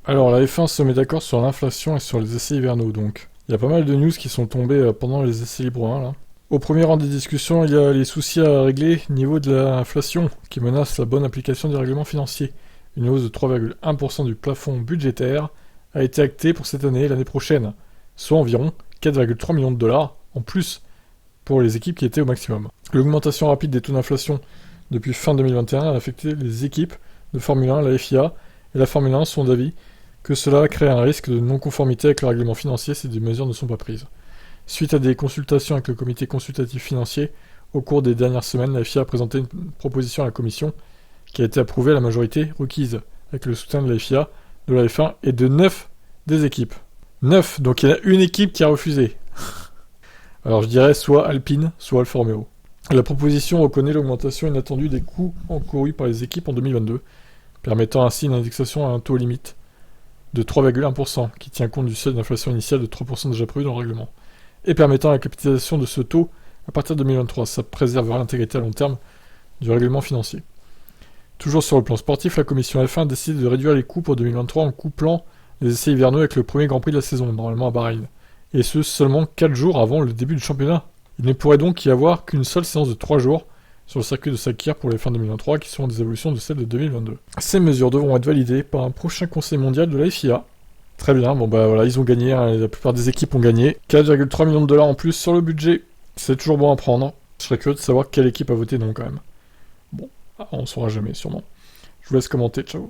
Alors, la F1 se met d'accord sur l'inflation et sur les essais hivernaux, donc. Il y a pas mal de news qui sont tombées pendant les essais libres 1, là. Au premier rang des discussions, il y a les soucis à régler au niveau de l'inflation, qui menace la bonne application du règlement financier. Une hausse de 3,1% du plafond budgétaire a été actée pour cette année et l'année prochaine, soit environ 4,3 millions de dollars en plus pour les équipes qui étaient au maximum. L'augmentation rapide des taux d'inflation depuis fin 2021 a affecté les équipes de Formule 1, la FIA et la Formule 1 sont d'avis que cela crée un risque de non-conformité avec le règlement financier si des mesures ne sont pas prises. Suite à des consultations avec le comité consultatif financier, au cours des dernières semaines, la FIA a présenté une proposition à la commission qui a été approuvée à la majorité requise, avec le soutien de la FIA, de la F1 et de 9 des équipes. 9, donc il y en a une équipe qui a refusé. Alors je dirais soit Alpine, soit Alfa Romeo. La proposition reconnaît l'augmentation inattendue des coûts encourus par les équipes en 2022, permettant ainsi une indexation à un taux limite de 3,1%, qui tient compte du seuil d'inflation initial de 3% déjà prévu dans le règlement, et permettant la capitalisation de ce taux à partir de 2023. Ça préservera l'intégrité à long terme du règlement financier. Toujours sur le plan sportif, la commission F1 décide de réduire les coûts pour 2023 en couplant les essais hivernaux avec le premier Grand Prix de la saison, normalement à Bahreïn, et ce seulement 4 jours avant le début du championnat. Il ne pourrait donc y avoir qu'une seule séance de 3 jours sur le circuit de Sakir pour les fins 2023 qui sont des évolutions de celles de 2022. Ces mesures devront être validées par un prochain conseil mondial de la FIA. Très bien, bon bah voilà, ils ont gagné, hein, la plupart des équipes ont gagné. 4,3 millions de dollars en plus sur le budget, c'est toujours bon à prendre. Je serais curieux de savoir quelle équipe a voté non quand même. Bon, on saura jamais sûrement. Je vous laisse commenter, ciao.